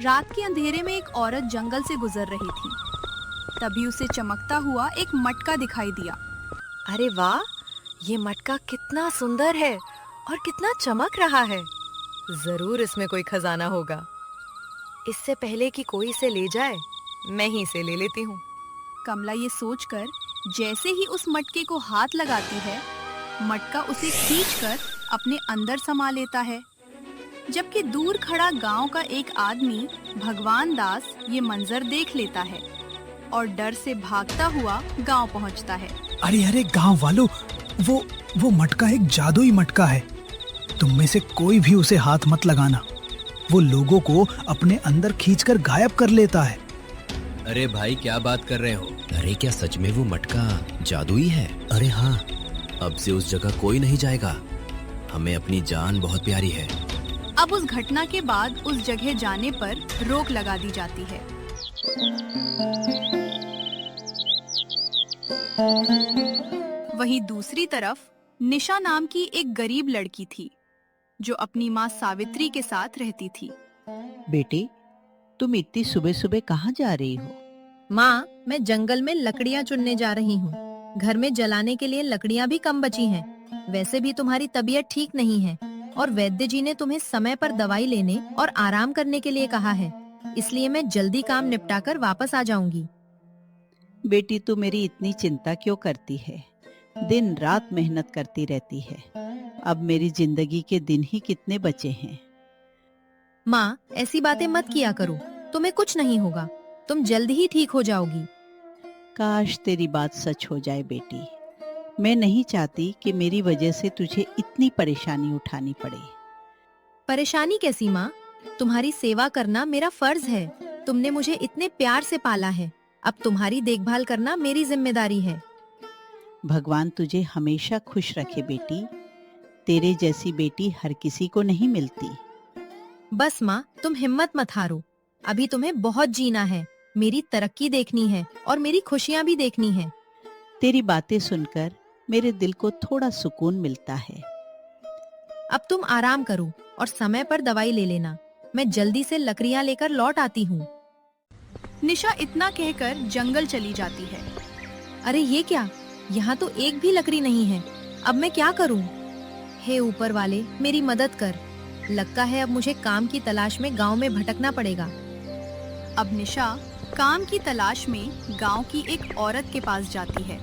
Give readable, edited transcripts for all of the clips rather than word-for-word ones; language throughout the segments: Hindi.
रात के अंधेरे में एक औरत जंगल से गुजर रही थी। तभी उसे चमकता हुआ एक मटका दिखाई दिया। अरे वाह, ये मटका कितना सुंदर है और कितना चमक रहा है। जरूर इसमें कोई खजाना होगा। इससे पहले कि कोई इसे ले जाए, मैं ही इसे ले लेती हूँ। कमला ये सोचकर जैसे ही उस मटके को हाथ लगाती है, मटका उसे खींचकर अपने अंदर समा लेता है। जबकि दूर खड़ा गांव का एक आदमी भगवान दास ये मंजर देख लेता है और डर से भागता हुआ गांव पहुंचता है। अरे अरे गांव वालों, वो मटका एक जादुई मटका है। तुम में से कोई भी उसे हाथ मत लगाना। वो लोगों को अपने अंदर खींचकर गायब कर लेता है। अरे भाई, क्या बात कर रहे हो? अरे क्या सच में वो मटका जादुई है? अरे हाँ, अब से उस जगह कोई नहीं जाएगा। हमें अपनी जान बहुत प्यारी है। अब उस घटना के बाद उस जगह जाने पर रोक लगा दी जाती है। वहीं दूसरी तरफ निशा नाम की एक गरीब लड़की थी जो अपनी माँ सावित्री के साथ रहती थी। बेटी, तुम इतनी सुबह सुबह कहाँ जा रही हो? माँ, मैं जंगल में लकड़ियाँ चुनने जा रही हूँ। घर में जलाने के लिए लकड़ियाँ भी कम बची हैं। वैसे भी तुम्हारी तबीयत ठीक नहीं है और वैद्य जी ने तुम्हें समय पर दवाई लेने और आराम करने के लिए कहा है। इसलिए मैं जल्दी काम निपटाकर वापस आ जाऊंगी। बेटी, तू मेरी इतनी चिंता क्यों करती है? दिन रात मेहनत करती रहती है। अब मेरी जिंदगी के दिन ही कितने बचे हैं। माँ, ऐसी बातें मत किया करो। तुम्हें कुछ नहीं होगा। तुम जल्द ही ठीक हो जाओगी। काश तेरी बात सच हो जाए बेटी। मैं नहीं चाहती कि मेरी वजह से तुझे इतनी परेशानी उठानी पड़े। परेशानी कैसी माँ? तुम्हारी सेवा करना मेरा फर्ज है। तुमने मुझे इतने प्यार से पाला है। अब तुम्हारी देखभाल करना मेरी जिम्मेदारी है। भगवान तुझे हमेशा खुश रखे बेटी। तेरे जैसी बेटी हर किसी को नहीं मिलती। बस माँ, तुम हिम्मत मत हारो। अभी तुम्हें बहुत जीना है। मेरी तरक्की देखनी है और मेरी खुशियाँ भी देखनी है। तेरी बातें सुनकर मेरे दिल को थोड़ा सुकून मिलता है। अब तुम आराम करो और समय पर दवाई ले लेना। मैं जल्दी से लकड़ियाँ लेकर लौट आती हूँ। निशा इतना कहकर जंगल चली जाती है। अरे ये क्या? यहाँ तो एक भी लकड़ी नहीं है। अब मैं क्या करूँ? हे ऊपर वाले, मेरी मदद कर। लगता है अब मुझे काम की तलाश में गांव में भटकना पड़ेगा। अब निशा काम की तलाश में गांव की एक औरत के पास जाती है।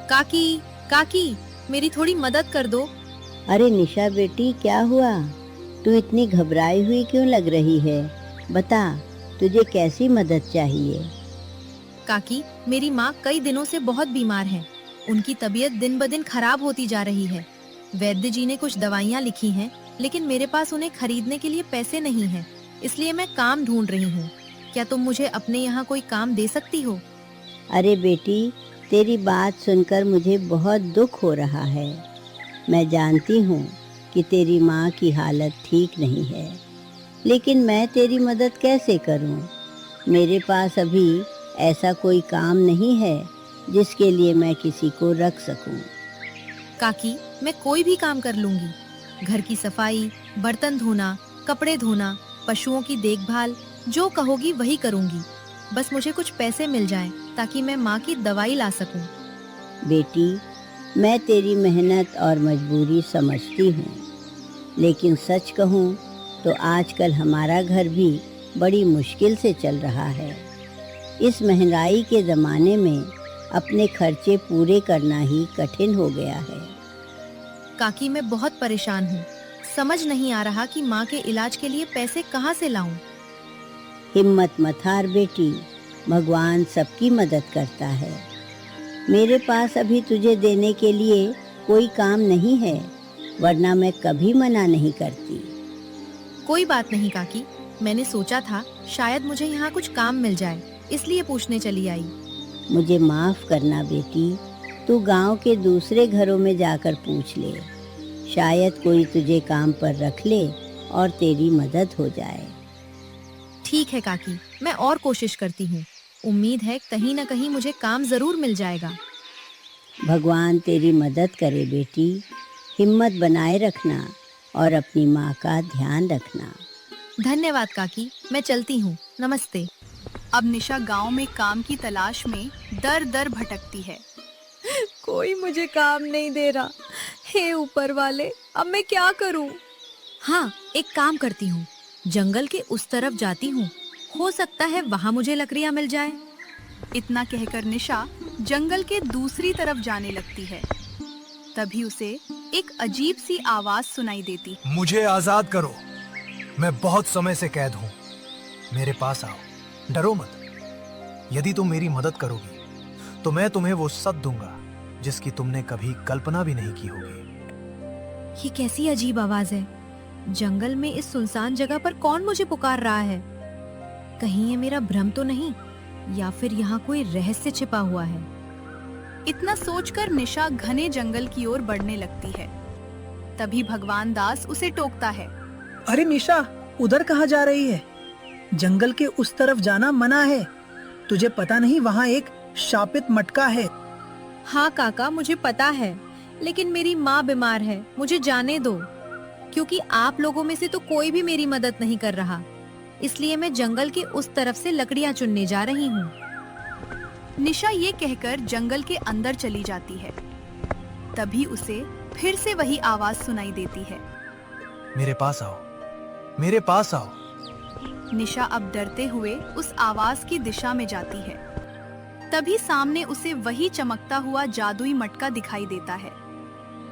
काकी, काकी, मेरी थोड़ी मदद कर दो। अरे निशा बेटी, क्या हुआ? तू इतनी घबराई हुई क्यों लग रही है? बता, तुझे कैसी मदद चाहिए? काकी, मेरी माँ कई दिनों से बहुत बीमार है। उनकी तबीयत दिन ब दिन खराब होती जा रही है। वैद्य जी ने कुछ दवाइयाँ लिखी हैं, लेकिन मेरे पास उन्हें खरीदने के लिए पैसे नहीं हैं। इसलिए मैं काम ढूंढ रही हूँ। क्या तुम मुझे अपने यहाँ कोई काम दे सकती हो? अरे बेटी, तेरी बात सुनकर मुझे बहुत दुख हो रहा है। मैं जानती हूँ कि तेरी माँ की हालत ठीक नहीं है, लेकिन मैं तेरी मदद कैसे करूँ? मेरे पास अभी ऐसा कोई काम नहीं है जिसके लिए मैं किसी को रख सकूँ। काकी, मैं कोई भी काम कर लूंगी। घर की सफाई, बर्तन धोना, कपड़े धोना, पशुओं की देखभाल, जो कहोगी वही करूंगी। बस मुझे कुछ पैसे मिल जाएं ताकि मैं माँ की दवाई ला सकूं। बेटी, मैं तेरी मेहनत और मजबूरी समझती हूँ, लेकिन सच कहूँ तो आजकल हमारा घर भी बड़ी मुश्किल से चल रहा है। इस महंगाई के ज़माने में अपने खर्चे पूरे करना ही कठिन हो गया है। काकी, मैं बहुत परेशान हूँ। समझ नहीं आ रहा कि माँ के इलाज के लिए पैसे कहाँ से लाऊं। हिम्मत मत हार बेटी, भगवान सबकी मदद करता है। मेरे पास अभी तुझे देने के लिए कोई काम नहीं है, वरना मैं कभी मना नहीं करती। कोई बात नहीं काकी, मैंने सोचा था शायद मुझे यहाँ कुछ काम मिल जाए, इसलिए पूछने चली आई। मुझे माफ करना बेटी, तू गांव के दूसरे घरों में जाकर पूछ ले। शायद कोई तुझे काम पर रख ले और तेरी मदद हो जाए। ठीक है काकी, मैं और कोशिश करती हूँ। उम्मीद है कहीं न कहीं मुझे काम जरूर मिल जाएगा। भगवान तेरी मदद करे बेटी। हिम्मत बनाए रखना और अपनी माँ का ध्यान रखना। धन्यवाद काकी, मैं चलती हूँ। नमस्ते। अब निशा गांव में काम की तलाश में दर दर भटकती है। कोई मुझे काम नहीं दे रहा। हे ऊपर वाले, अब मैं क्या करूं? हाँ, एक काम करती हूँ, जंगल के उस तरफ जाती हूँ, हो सकता है वहाँ मुझे लकड़ियाँ मिल जाए। इतना कहकर निशा जंगल के दूसरी तरफ जाने लगती है। तभी उसे एक अजीब सी आवाज सुनाई देती। मुझे आजाद करो, मैं बहुत समय से कैद हूँ। मेरे पास आओ, डरो मत। यदि तुम मेरी मदद करोगी तो मैं तुम्हें वो सब दूंगा जिसकी तुमने कभी कल्पना भी नहीं की होगी। ये कैसी अजीब आवाज है? जंगल में इस सुनसान जगह पर कौन मुझे पुकार रहा है? कहीं ये मेरा भ्रम तो नहीं, या फिर यहाँ कोई रहस्य छिपा हुआ है? इतना सोचकर निशा घने जंगल की ओर बढ़ने लगती है। तभी भगवान दास उसे टोकता है। अरे निशा, उधर कहाँ जा रही है? जंगल के उस तरफ जाना मना है। तुझे पता नहीं वहाँ एक शापित मटका है। हाँ काका, मुझे पता है, लेकिन मेरी माँ बीमार है, मुझे जाने दो। क्योंकि आप लोगों में से तो कोई भी मेरी मदद नहीं कर रहा, इसलिए मैं जंगल के उस तरफ से लकड़ियाँ चुनने जा रही हूँ। निशा ये कहकर जंगल के अंदर चली जाती है। तभी उसे फिर से वही आवाज सुनाई देती है। मेरे पास आओ, मेरे पास आओ। निशा अब डरते हुए उस आवाज की दिशा में जाती है। तभी सामने उसे वही चमकता हुआ जादुई मटका दिखाई देता है।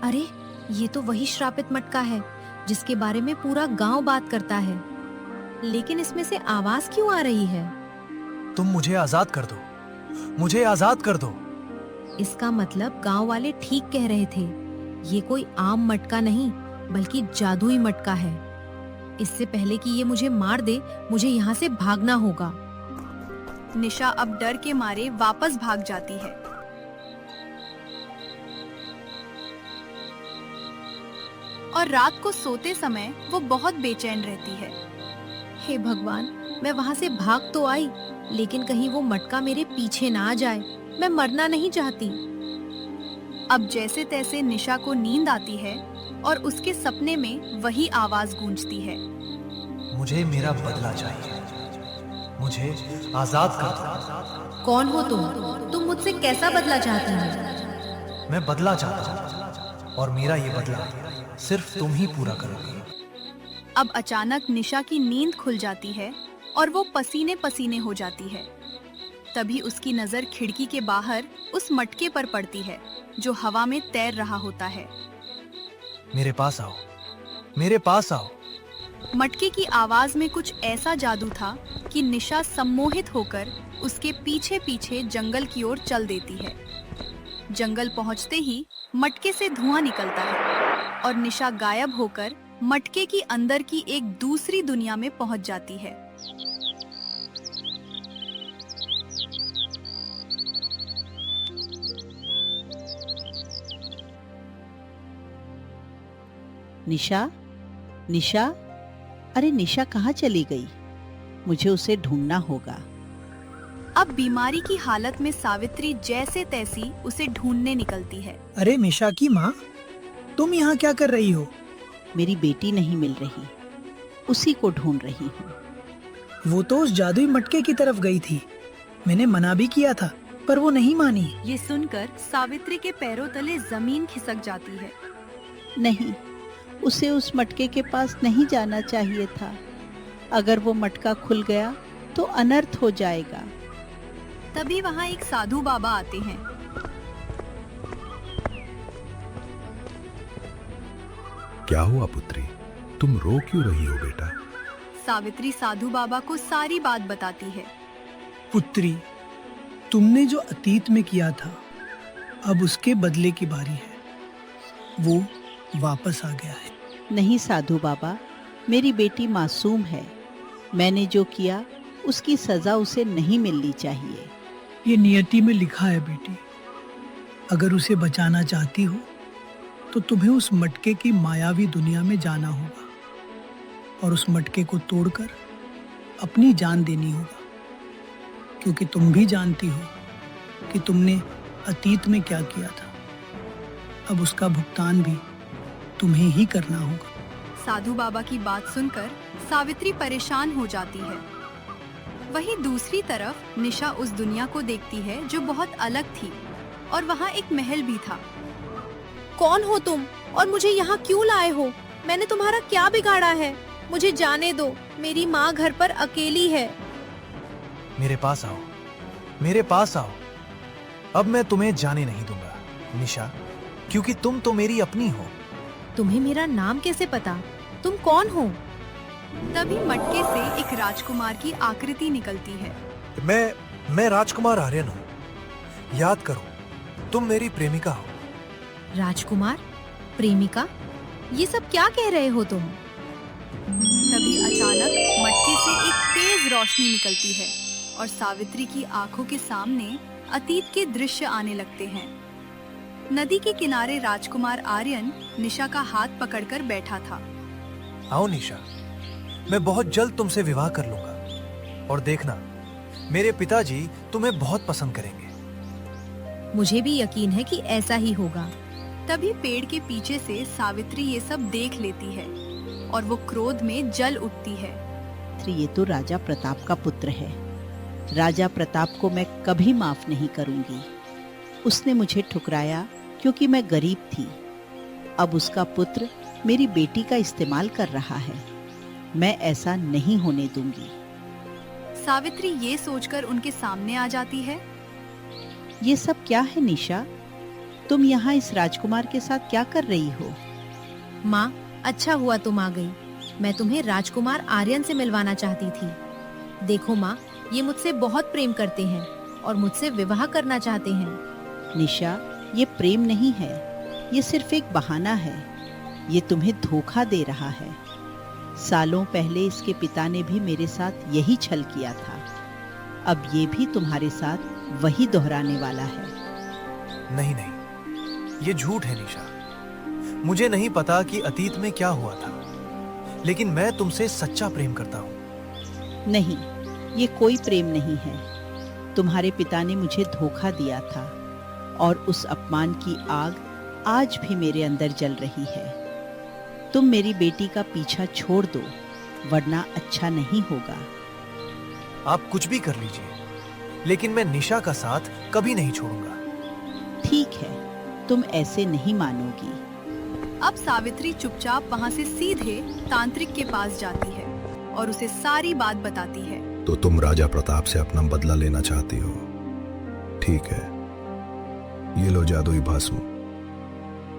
अरे, ये तो वही श्रापित मटका है जिसके बारे में पूरा गांव बात करता है। लेकिन इसमें से आवाज क्यों आ रही है? तुम मुझे आजाद कर दो, मुझे आजाद कर दो। इसका मतलब गांव वाले ठीक कह रहे थे। ये कोई आम मटका नहीं, बल्कि जादुई मटका है। इससे पहले कि ये मुझे मार दे, मुझे यहाँ से भागना होगा। निशा अब डर के मारे वापस भाग जाती है। और रात को सोते समय वो बहुत बेचैन रहती है। हे भगवान, मैं वहाँ से भाग तो आई, लेकिन कहीं वो मटका मेरे पीछे ना आ जाए। मैं मरना नहीं चाहती। अब जैसे तैसे निशा को नींद आती है और उसके सपने में वही आवाज गूंजती है। मुझे मेरा बदला चाहिए, मुझे आजाद कर दो। कौन हो तुम? तुम मुझसे कैसा बदला चाहती हो? मैं बदला चाहता हूँ और मेरा ये बदला सिर्फ तुम ही पूरा करोगी। अब अचानक निशा की नींद खुल जाती है और वो पसीने पसीने हो जाती है। तभी उसकी नजर खिड़की के बाहर उस मटके पर पड़ती है जो हवा में तैर रहा होता है। मेरे पास आओ, मेरे पास आओ। मटके की आवाज में कुछ ऐसा जादू था कि निशा सम्मोहित होकर उसके पीछे पीछे जंगल की ओर चल देती है। जंगल पहुंचते ही मटके से धुआं निकलता है और निशा गायब होकर मटके की अंदर की एक दूसरी दुनिया में पहुंच जाती है। निशा, निशा, अरे निशा कहाँ चली गई? मुझे उसे ढूंढना होगा। अब बीमारी की हालत में सावित्री जैसे तैसी उसे ढूंढने निकलती है। अरे निशा की माँ, तुम यहाँ क्या कर रही हो? मेरी बेटी नहीं मिल रही, उसी को ढूंढ रही हूँ। वो तो उस जादुई मटके की तरफ गई थी। मैंने मना भी किया था, पर वो नहीं मानी। ये सुनकर सावित्री के पैरों तले जमीन खिसक जाती है। नहीं, उसे उस मटके के पास नहीं जाना चाहिए था। अगर वो मटका खुल गया तो अनर्थ हो जाएगा। तभी वहाँ एक साधु बाबा आते हैं। क्या हुआ पुत्री, तुम रो क्यों रही हो बेटा? सावित्री साधु बाबा को सारी बात बताती है। पुत्री, तुमने जो अतीत में किया था, अब उसके बदले की बारी है। वो वापस आ गया है। नहीं साधु बाबा, मेरी बेटी मासूम है। मैंने जो किया उसकी सजा उसे नहीं मिलनी चाहिए। ये नियति में लिखा है बेटी। अगर उसे बचाना चाहती हो तो तुम्हें उस मटके की मायावी दुनिया में जाना होगा और उस मटके को तोड़कर अपनी जान देनी होगा, क्योंकि तुम भी जानती हो कि तुमने अतीत में क्या किया था। अब उसका भुगतान भी तुम्हें ही करना होगा। साधु बाबा की बात सुनकर सावित्री परेशान हो जाती है। वहीं दूसरी तरफ निशा उस दुनिया को देखती है जो बहुत अलग थी और वहाँ एक महल भी था। कौन हो तुम और मुझे यहाँ क्यों लाए हो? मैंने तुम्हारा क्या बिगाड़ा है? मुझे जाने दो, मेरी माँ घर पर अकेली है। मेरे पास आओ, मेरे पास आओ। अब मैं तुम्हें जाने नहीं दूंगा निशा, क्योंकि तुम तो मेरी अपनी हो। तुम्हें मेरा नाम कैसे पता? तुम कौन हो? तभी मटके से एक राजकुमार की आकृति निकलती है। मैं राजकुमार आर्यन हूँ। याद करो, तुम मेरी प्रेमिका हो। राजकुमार? प्रेमिका? ये सब क्या कह रहे हो तुम? तभी अचानक मटके से एक तेज रोशनी निकलती है और सावित्री की आंखों के सामने अतीत के दृश्य आने लगते हैं। नदी के किनारे राजकुमार आर्यन निशा का हाथ पकड़कर बैठा था। आओ निशा, मैं बहुत जल्द तुमसे विवाह कर लूंगा और देखना, मेरे पिताजी तुम्हें बहुत पसंद करेंगे। मुझे भी यकीन है कि ऐसा ही होगा। तभी पेड़ के पीछे से सावित्री ये सब देख लेती है और वो क्रोध में जल उठती है। ये तो राजा प्रताप का पुत्र है। राजा प्रताप को मैं कभी माफ नहीं करूंगी। उसने मुझे ठुकराया क्योंकि मैं गरीब थी। अब उसका पुत्र मेरी बेटी का इस्तेमाल कर रहा है। मैं ऐसा नहीं होने दूंगी। सावित्री ये सोचकर उनके सामने आ जाती है। ये सब क्या है निशा? तुम यहाँ इस राजकुमार के साथ क्या कर रही हो? माँ, अच्छा हुआ तुम आ गई। मैं तुम्हें राजकुमार आर्यन से मिलवाना चाहती थी। देखो माँ, ये मुझसे बहुत प्रेम करते हैं और मुझसे विवाह करना चाहते हैं। निशा, ये प्रेम नहीं है, ये सिर्फ एक बहाना है। ये तुम्हें धोखा दे रहा है। सालों पहले इसके पिता ने भी मेरे साथ यही छल किया था। अब ये भी तुम्हारे साथ वही दोहराने वाला है। नहीं नहीं, ये झूठ है निशा। मुझे नहीं पता कि अतीत में क्या हुआ था, लेकिन मैं तुमसे सच्चा प्रेम करता हूँ। नहीं, ये कोई प्रेम नहीं है। तुम्हारे पिता ने मुझे धोखा दिया था और उस अपमान की आग आज भी मेरे अंदर जल रही है। तुम मेरी बेटी का पीछा छोड़ दो, वरना अच्छा नहीं होगा। आप कुछ भी कर लीजिए, लेकिन मैं निशा का साथ कभी नहीं छोड़ूंगा। ठीक है, तुम ऐसे नहीं मानोगी। अब सावित्री चुपचाप वहाँ से सीधे तांत्रिक के पास जाती है और उसे सारी बात बताती है। तो तुम राजा प्रताप से अपना बदला लेना चाहती हो? ठीक है, ये लो जादुई भस्म।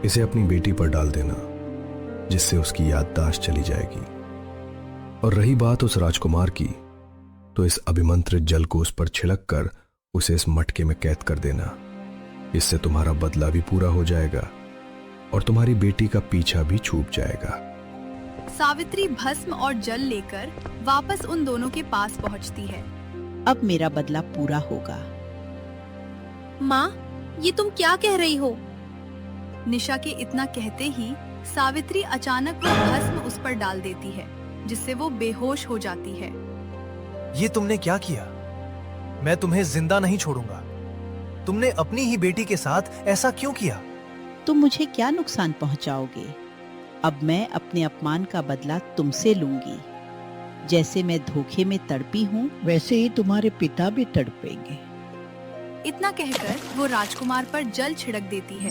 इसे अपनी बेटी पर डाल देना, जिससे उसकी याददाश्त चली जाएगी। और रही बात उस राजकुमार की, तो इस अभिमंत्रित जल को उस पर छिड़क कर उसे इस मटके में कैद कर देना। इससे तुम्हारा बदला भी पूरा हो जाएगा और तुम्हारी बेटी का पीछा भी छूट जाएगा। सावित्री भस्म और जल लेकर वापस उन दोनों के पास पहुंचती है। अब मेरा बदला पूरा होगा। माँ, ये तुम क्या कह रही हो? निशा के इतना कहते ही सावित्री अचानक वो भस्म उस पर डाल देती है, जिससे वो बेहोश हो जाती है। ये तुमने क्या किया? मैं तुम्हें जिंदा नहीं छोड़ूंगा। तुमने अपनी ही बेटी के साथ ऐसा क्यों किया? तुम मुझे क्या नुकसान पहुंचाओगे? अब मैं अपने अपमान का बदला तुमसे लूंगी। जैसे मैं धोखे में तड़पी हूँ, वैसे ही तुम्हारे पिता भी तड़पेंगे। इतना कहकर वो राजकुमार पर जल छिड़क देती है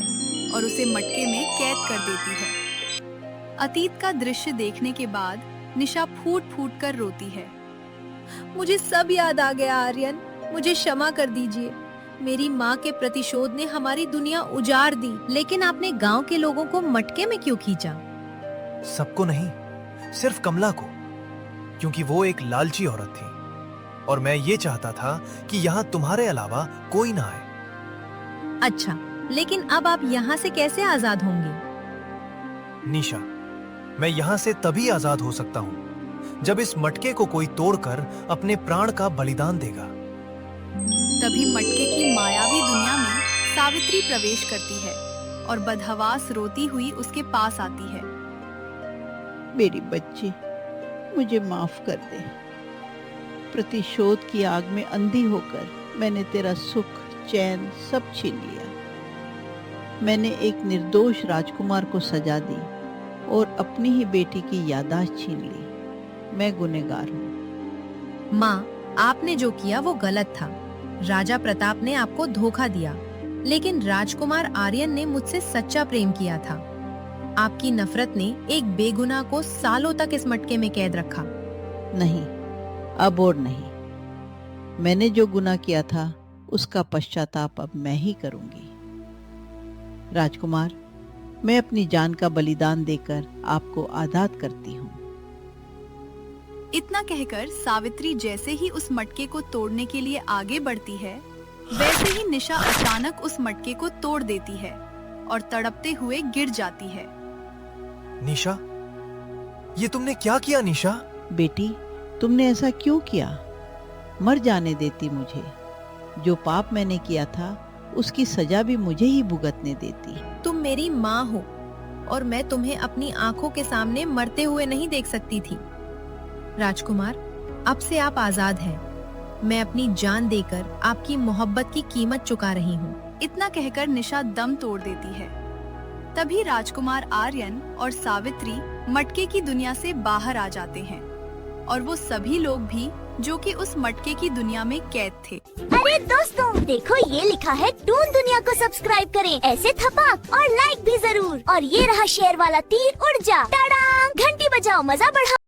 और उसे मटके में कैद कर देती है। अतीत का दृश्य देखने के बाद निशा फूट फूट कर रोती है। मुझे सब याद आ गया आर्यन, मुझे क्षमा कर दीजिए। मेरी माँ के प्रतिशोध ने हमारी दुनिया उजाड़ दी, लेकिन आपने गांव के लोगों को मटके में क्यों खींचा? सबको नहीं, सिर्फ कमला को, क्योंकि वो एक लालची औरत थी और मैं ये चाहता था कि यहाँ तुम्हारे अलावा कोई ना आए। अच्छा, लेकिन अब आप यहाँ से कैसे आजाद होंगे? निशा, मैं यहाँ से तभी आजाद हो सकता हूँ जब इस मटके को कोई तोड़कर अपने प्राण का बलिदान देगा। तभी मटके की मायावी दुनिया में सावित्री प्रवेश करती है और बदहवास रोती हुई उसके पास आती है। मेरी बच्ची, मुझे माफ कर दे। प्रतिशोध की आग में अंधी होकर मैंने तेरा सुख, चैन सब छीन लिया। मैंने एक निर्दोष राजकुमार को सजा दी और अपनी ही बेटी की याददाश्त छीन ली। मैं गुनहगार हूँ। माँ, आपने जो किया वो गलत था। राजा प्रताप ने आपको धोखा दिया, लेकिन राजकुमार आर्यन ने मुझसे सच्चा प्रेम किया था। आपकी नफरत ने एक बेगुनाह को सालों तक इस मटके में कैद रखा। नहीं, अब और नहीं। मैंने जो गुनाह किया था उसका पश्चाताप अब मैं ही करूंगी। राजकुमार, मैं अपनी जान का बलिदान देकर आपको आज़ाद करती हूँ। इतना कहकर सावित्री जैसे ही उस मटके को तोड़ने के लिए आगे बढ़ती है, वैसे ही निशा अचानक उस मटके को तोड़ देती है और तड़पते हुए गिर जाती है। निशा, ये तुमने क्या किया निशा? बेटी, तुमने ऐसा क्यों किया? मर जाने देती मुझे। जो पाप मैंने किया था उसकी सजा भी मुझे ही भुगतने देती। तुम मेरी माँ हो और मैं तुम्हें अपनी आंखों के सामने मरते हुए नहीं देख सकती थी। राजकुमार, अब से आप आजाद हैं। मैं अपनी जान देकर आपकी मोहब्बत की कीमत चुका रही हूँ। इतना कहकर निशा दम तोड़ देती है। तभी राजकुमार आर्यन और सावित्री मटके की दुनिया से बाहर आ जाते हैं और वो सभी लोग भी जो कि उस मटके की दुनिया में कैद थे। अरे दोस्तों, देखो ये लिखा है टून दुनिया को सब्सक्राइब करें, ऐसे थपक और लाइक भी जरूर। और ये रहा शेयर वाला तीर, उड़ जा, टाडा, घंटी बजाओ, मजा बढ़ाओ।